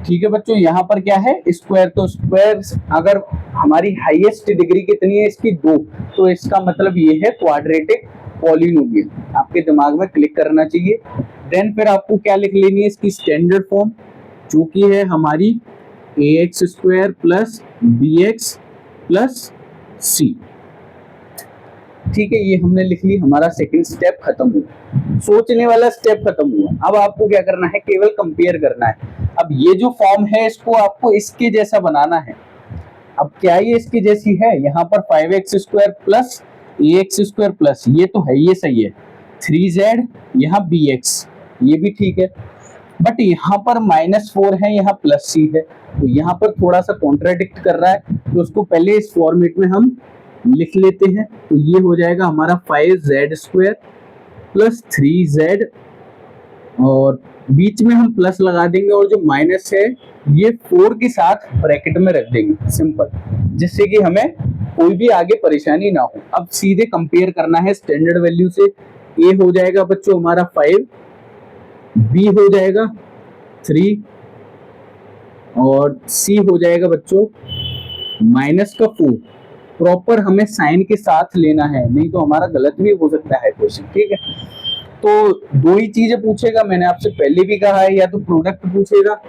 ठीक है बच्चों, यहाँ पर क्या है स्क्वायर, तो स्क्वायर अगर हमारी हाईएस्ट डिग्री कितनी है इसकी 2, तो इसका मतलब ये है क्वाड्रेटिक पॉलिनोमियल। आपके दिमाग में क्लिक करना चाहिए। देन फिर आपको क्या लिख लेनी है, इसकी स्टैंडर्ड फॉर्म जो कि है हमारी ax² plus bx plus c। ठीक है, ये हमने लिख ली, हमारा सेकंड स्टेप खत्म हुआ, सोचने वाला स्टेप खत्म हुआ। अब आपको क्या करना है, केवल कंपेयर करना है। अब ये जो फॉर्म है इसको आपको इसके जैसा बनाना है। अब क्या ये इसकी जैसी है, यहाँ पर 5x² प्लस ax² प्लस, ये तो है, ये सही है, 3z यहाँ bx, ये भी ठीक है। बट यहाँ पर -4 है, यहाँ प्लस c है, तो यहाँ पर थोड़ा सा कॉन्ट्राडिक्ट कर रहा है, तो उसको पहले इस फॉर्मेट में हम लिख लेते हैं। तो ये हो जाएगा हमारा 5z² प्लस 3z, और बीच में हम प्लस लगा देंगे, और जो माइनस है ये 4 के साथ ब्रैकेट में रख देंगे, सिंपल, जिससे कि हमें कोई भी आगे परेशानी ना हो। अब सीधे कंपेयर करना है स्टैंडर्ड वैल्यू से। a हो जाएगा बच्चों हमारा 5, b हो जाएगा 3, और c हो जाएगा बच्चों -4। प्रॉपर हमें साइन के साथ लेना है, नहीं तो हमारा गलत भी हो सकता है क्वेश्चन, ठीक है। तो दो ही चीजें पूछेगा, मैंने आपसे पहले भी कहा है, या तो प्रोडक्ट पूछेगा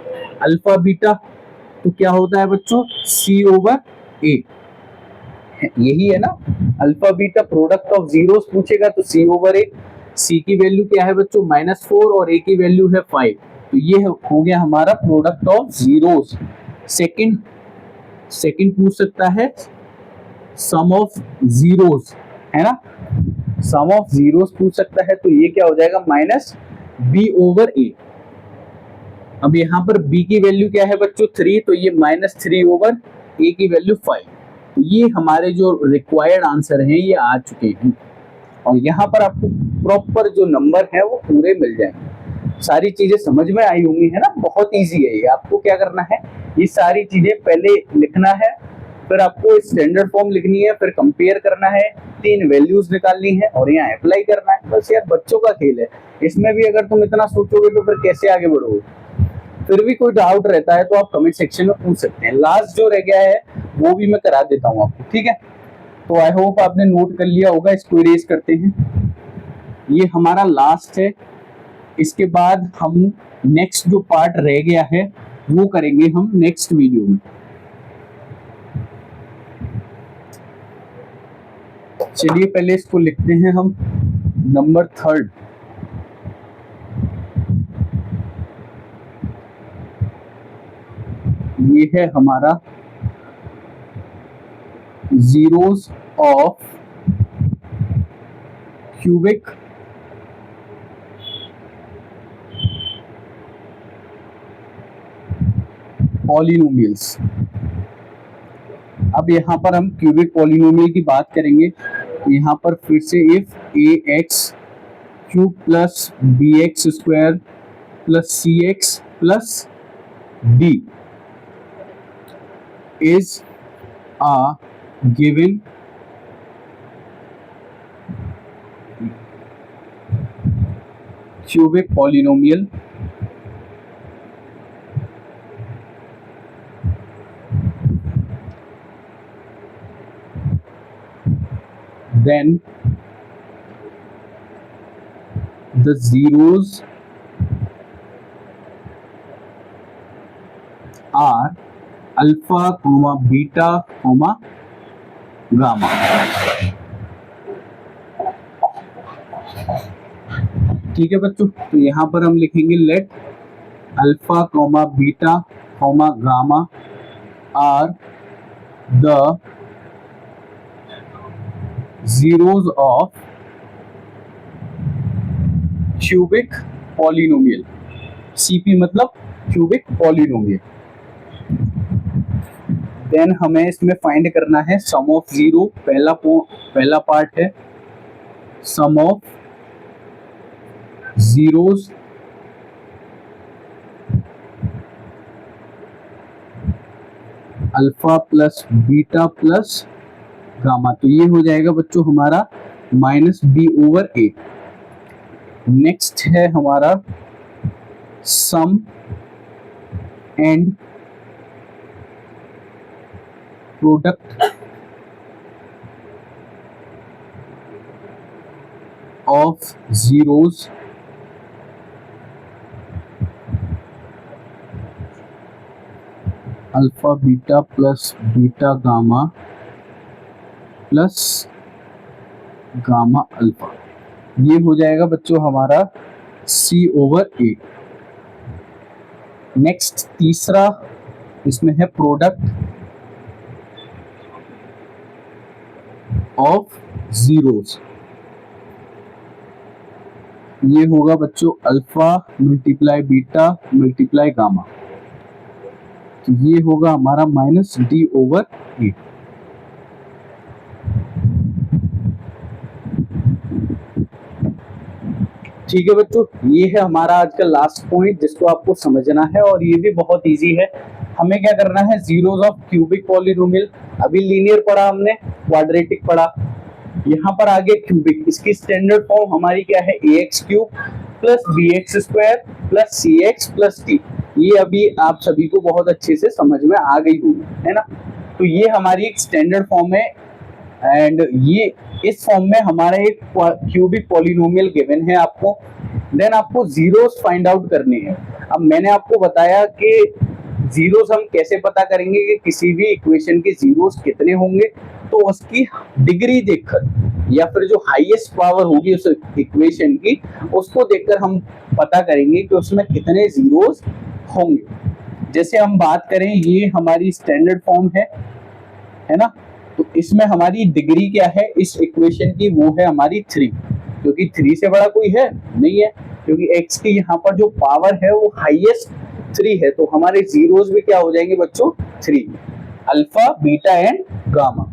अल्फा बीटा, तो क्या होता है बच्चों c ओवर a, यही है ना। Alpha beta product of zeros पूछेगा तो c ओवर a, c की वैल्यू क्या है बच्चों -4 और a की वैल्यू है 5, तो ये हो गया हमारा प्रोडक्ट ऑफ जीरोस। सेकंड पूछ सकता है सम ऑफ जीरोस, है ना, सम ऑफ जीरोस पूछ सकता है, तो ये क्या हो जाएगा -b ओवर a। अब यहाँ पर b की वैल्यू क्या है बच्चों 3, तो ये -3 ओवर a की वैल्यू 5, ये हमारे जो रिक्वायर्ड आंसर हैं ये आ चुके हैं, और यहाँ पर आपको प्रॉपर जो नंबर है वो पूरे मिल जाएंगे। सारी चीजें समझ में आई होंगी, है ना। बहुत इजी है ये। आपको क्या करना है, ये सारी चीजें पहले लिखना है, फिर आपको स्टैंडर्ड फॉर्म लिखनी है, फिर कंपेयर करना है, 3 वैल्यूज निकालनी है और यहाँ अप्लाई करना है। बस यार बच्चों का खेल है, इसमें भी अगर तुम इतना सोचोगे तो फिर कैसे आगे बढ़ोगे। फिर भी कोई डाउट रहता है तो आप कमेंट सेक्शन में पूछ सकते हैं। लास्ट जो रह गया है वो भी मैं करा देता हूँ आपको, ठीक है। तो आई होप आपने नोट कर लिया होगा। इसको इरेज करते हैं, ये हमारा लास्ट है। इसके बाद हम नेक्स्ट जो पार्ट रह गया है वो करेंगे हम नेक्स्ट वीडियो में। चलिए पहले इसको लिखते हैं हम, नंबर 3। ये है हमारा zeros of cubic पॉलिनोमियल्स। अब यहाँ पर हम क्यूबिक पॉलिनोमियल की बात करेंगे। यहाँ पर फिर से if ax cube plus bx square plus cx plus d is a given cubic polynomial, then the zeros are alpha, beta, gamma. ठीक है बच्चों, तो यहाँ पर हम लिखेंगे let alpha, beta, gamma are the zeros of cubic polynomial। CP मतलब क्यूबिक पॉलिनोमियल। देन हमें इसमें फाइंड करना है सम ऑफ जीरो। पहला पार्ट है sum of zeros alpha plus beta plus gamma. तो ये हो जाएगा बच्चों हमारा -b/a। नेक्स्ट है हमारा sum and product of zeros alpha beta plus beta gamma plus gamma alpha. ये हो जाएगा बच्चों हमारा C/A। नेक्स्ट तीसरा इसमें है प्रोडक्ट ऑफ जीरोस। ये होगा बच्चों alpha multiply beta multiply gamma. तो ये होगा हमारा -d/a। ठीक है बच्चों, ये है हमारा आज का लास्ट पॉइंट जिसको आपको समझना है, और ये भी बहुत इजी है। हमें क्या करना है, जीरोस ऑफ क्यूबिक पॉलिनोमियल। अभी लीनियर पढ़ा हमने, क्वाड्रेटिक पढ़ा, यहाँ पर आगे क्यूबिक। इसकी स्टैंडर्ड फॉर्म हमारी क्या है, ax cube plus bx square plus cx plus d। ये अभी आप सभी को बहुत अच्छे से समझ में आ गई होगी, है ना। तो ये हमारी एक स्टैंडर्ड फॉर्म है, एंड ये इस फॉर्म में हमारा एक क्यूबिक पॉलिनोमियल गिवन है आपको। देन आपको जीरोस फाइंड आउट करने हैं। अब मैंने आपको बताया कि जीरोस हम कैसे पता करेंगे कि किसी भी इक्वेशन के जीरोस कितने होंगे, तो उसकी डिग्री देखकर या फिर जो हाईएस्ट पावर होगी उस इक्वेशन की, उसको देखकर हम पता करेंगे कि उसमें कितने जीरोस होंगे। जैसे हम बात करें, ये हमारी स्टैंडर्ड फॉर्म है ना। तो इसमें हमारी डिग्री क्या है इस इक्वेशन की, वो है हमारी 3, क्योंकि 3 से बड़ा कोई है नहीं है, क्योंकि x की यहाँ पर जो पावर है वो हाईएस्ट 3 है। तो हमारे जीरोस भी क्या हो जाएंगे बच्चों, 3, अल्फा बीटा एंड गामा।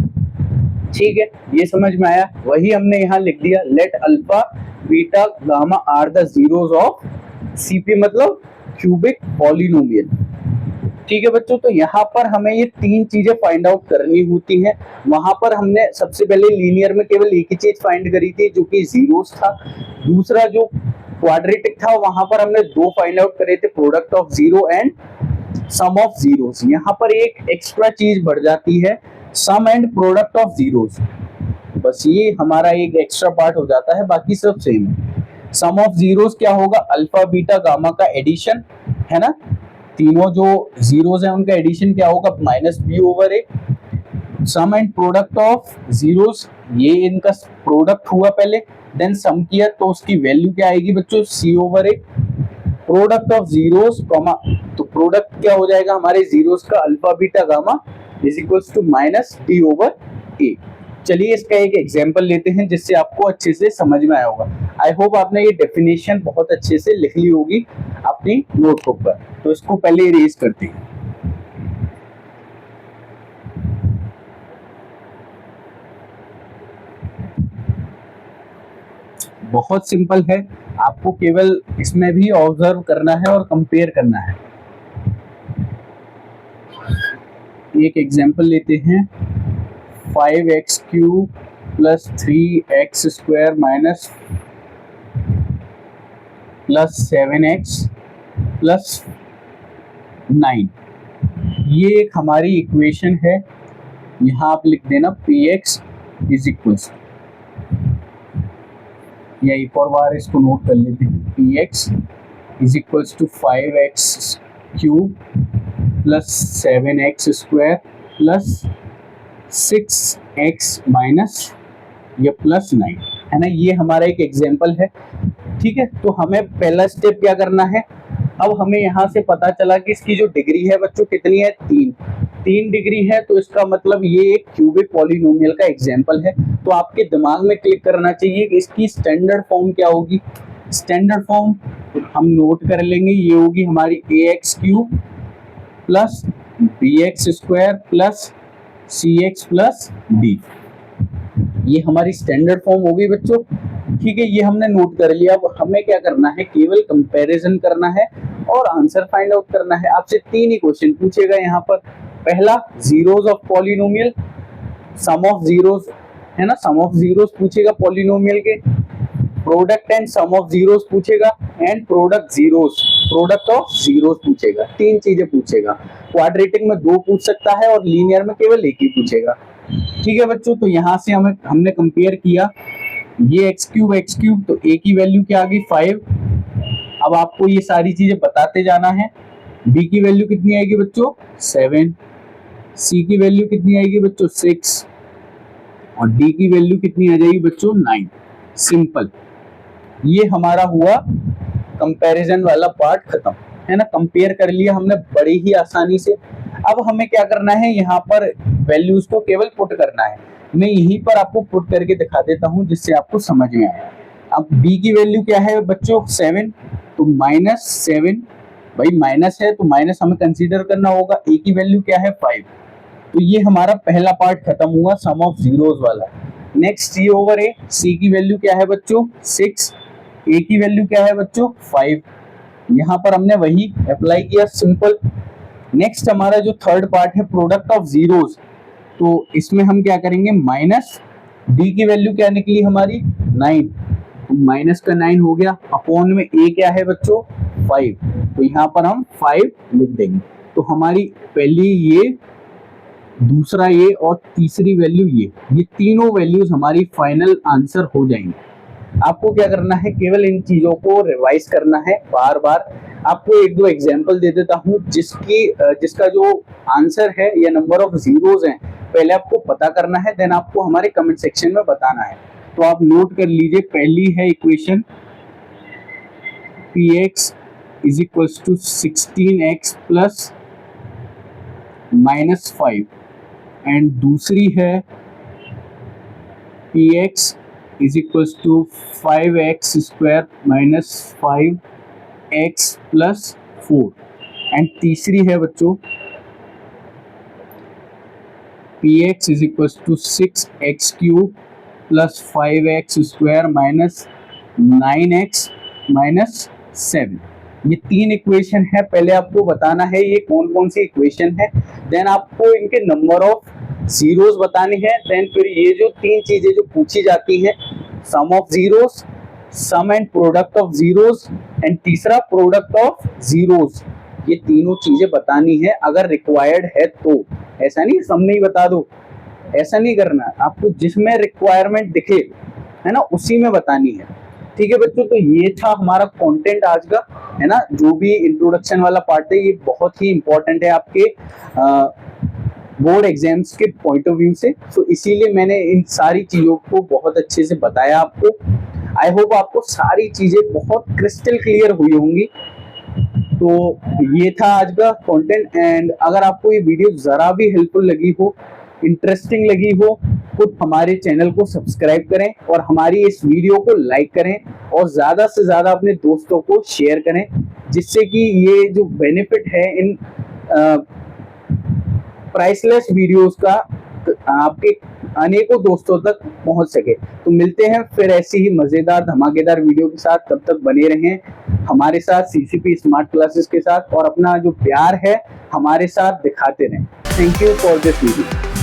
ठीक है, ये समझ में आया। वही हमने यहाँ लिख दिया, let alpha beta gamma are the zeros of CP, मतलब क्यूबिक पॉलिनोमियल। ठीक है बच्चों, तो यहाँ पर हमें ये तीन चीजें फाइंड आउट करनी होती हैं। वहां पर हमने सबसे पहले लीनियर में केवल एक ही चीज फाइंड करी थी जो कि जीरोस था। दूसरा जो क्वाड्रेटिक था वहां पर हमने दो फाइंड आउट करे थे, product of zero and sum of zeros. यहाँ पर एक एक्स्ट्रा चीज बढ़ जाती है, sum and product of zeros. बस ये हमारा एक एक्स्ट्रा पार्ट हो जाता है, बाकी सब सेम है। सम ऑफ जीरोस क्या होगा, अल्फा बीटा गामा का एडिशन है ना, तीनों जो जीरोस हैं उनका एडिशन क्या होगा, minus B over A. Sum and product of zeros, ये इनका प्रोडक्ट हुआ पहले, देन सम किया तो उसकी वैल्यू क्या आएगी बच्चों, C over A. Product of zeros comma, तो प्रोडक्ट क्या हो जाएगा हमारे जीरोस का, alpha beta gamma is equals to minus D over A. चलिए इसका एक एग्जांपल लेते हैं जिससे आपको अच्छे से समझ में आया होगा। आई होप आपने ये डेफिनेशन बहुत अच्छे से लिख ली होगी अपनी नोटबुक पर। तो इसको पहले इरेज करते हैं। बहुत सिंपल है, आपको केवल इसमें भी ऑब्जर्व करना है और कंपेयर करना है। एक एग्जांपल लेते हैं, 5x cube plus 3x square minus plus 7x plus 9। ये एक हमारी इक्वेशन है। यहाँ आप लिख देना px इज इक्वल, या एक और बार इसको नोट कर लेते हैं, px is equals to 5x cube plus 7x square plus 6x minus ये प्लस 9 है ना। ये हमारा एक एग्जाम्पल है। ठीक है, तो हमें पहला स्टेप क्या करना है, अब हमें यहाँ से पता चला कि इसकी जो डिग्री है बच्चों कितनी है, 3 डिग्री है। तो इसका मतलब ये एक क्यूबिक पॉलिनोमियल का एग्जाम्पल है। तो आपके दिमाग में क्लिक करना चाहिए कि इसकी स्टैंडर्ड फॉर्म क्या होगी। स्टैंडर्ड फॉर्म हम नोट कर लेंगे, ये होगी हमारी ax cube plus bx square plus cx plus d। ये हमारी स्टैंडर्ड फॉर्म होगी बच्चों। ठीक है, ये हमने नोट कर लिया। अब हमें क्या करना है, केवल कंपैरिजन करना है और आंसर फाइंड आउट करना है। आपसे 3 ही क्वेश्चन पूछेगा यहाँ पर। पहला, zeros of polynomial, sum of zeros है ना, सम ऑफ जीरोस पूछेगा पॉलिनोमियल के, product and sum of zeros पूछेगा, and product zeros, product of zeros पूछेगा। 3 चीजें पूछेगा। क्वाड्रेटिक में 2 पूछ सकता है और लीनियर में केवल 1 ही पूछेगा। ठीक है बच्चों, तो यहाँ से हमने कंपेयर किया, ये x क्यूब, तो a की वैल्यू क्या आ गई 5। अब आपको ये सारी चीजें बताते जाना है। b की वैल्यू कितनी आएगी बच्चों, 7, c की वैल्यू कितनी आएगी बच्चों 6, और d की वैल्यू कितनी आ जाएगी बच्चों 9। सिंपल, ये हमारा हुआ कंपैरिजन वाला पार्ट खत्म, है ना। कंपेयर कर लिया हमने बड़ी ही आसानी से। अब हमें क्या करना है, यहाँ पर वैल्यूज को केवल पुट करना है। मैं यहीं पर आपको पुट करके दिखा देता हूँ जिससे आपको समझ में आए। अब b की वैल्यू क्या है बच्चों 7, तो -7, भाई माइनस है तो माइनस हमें कंसीडर करना होगा। a की वैल्यू क्या है 5, तो ये हमारा पहला पार्ट खत्म हुआ, सम ऑफ जीरोस वाला। Next c over a, c की वैल्यू क्या है बच्चों 6, a की वैल्यू क्या है बच्चों 5। यहाँ पर हमने वही अप्लाई किया, सिंपल। नेक्स्ट हमारा जो थर्ड पार्ट है, प्रोडक्ट ऑफ जीरोस, तो इसमें हम क्या करेंगे, माइनस d की वैल्यू क्या निकली हमारी 9, तो माइनस का 9 हो गया, अपॉन में a क्या है बच्चों 5, तो यहाँ पर हम 5 लिख देंगे। तो हमारी पहली ये, दूसरा ये और तीसरी वैल्यू ये तीनों वैल्यूज हमारी फाइनल आंसर हो जाएंगे। आपको क्या करना है, केवल इन चीजों को रिवाइज करना है बार बार। आपको 1-2 एग्जांपल दे देता हूँ जिसका जो आंसर है या नंबर ऑफ जीरोस हैं पहले आपको पता करना है, देन आपको हमारे कमेंट सेक्शन में बताना है। तो आप नोट कर लीजिए, पहली है equation px is equals to 16x plus -5, and दूसरी है px is equals to 5x square minus 5x plus 4, and तीसरी है बच्चों px is equal to 6x³ plus 5x² minus 9x minus 7। ये 3 इक्वेशन है। पहले आपको बताना है ये कौन कौन सी इक्वेशन है, देन आपको इनके नंबर ऑफ जीरोस बताने हैं, देन फिर ये जो 3 चीजें जो पूछी जाती हैं, sum of zeros, sum and product of zeros and तीसरा प्रोडक्ट ऑफ जीरोस, ये तीनों चीजें बतानी है अगर रिक्वायर्ड है तो। ऐसा नहीं सम में ही बता दो, ऐसा नहीं करना, आपको जिसमें रिक्वायरमेंट दिखे है ना उसी में बतानी है। ठीक है बच्चों, तो ये था हमारा कंटेंट आज का, है ना। जो भी इंट्रोडक्शन वाला पार्ट है ये बहुत ही इंपॉर्टेंट है आपके बोर्ड एग्जाम्स के पॉइंट ऑफ व्यू से, तो इसीलिए मैंने इन सारी चीजों को बहुत अच्छे से बताया आपको। आई होप आपको सारी चीजें बहुत क्रिस्टल क्लियर हुई होंगी। तो ये था आज का कंटेंट, एंड अगर आपको ये वीडियो जरा भी हेल्पफुल लगी हो, इंटरेस्टिंग लगी हो, तो हमारे चैनल को सब्सक्राइब करें और हमारी इस वीडियो को लाइक करें और ज़्यादा से ज़्यादा अपने दोस्तों को शेयर करें, जिससे कि ये जो बेनिफिट है इन प्राइसलेस वीडियोस का आपके अनेकों दोस्तों तक पहुंच सके। तो मिलते हैं फिर ऐसी ही मज़ेदार धमाकेदार वीडियो के साथ, तब तक बने रहें हमारे साथ CCP स्मार्ट क्लासेस के साथ और अपना जो प्यार है हमारे साथ दिखाते रहें। Thank you for this video.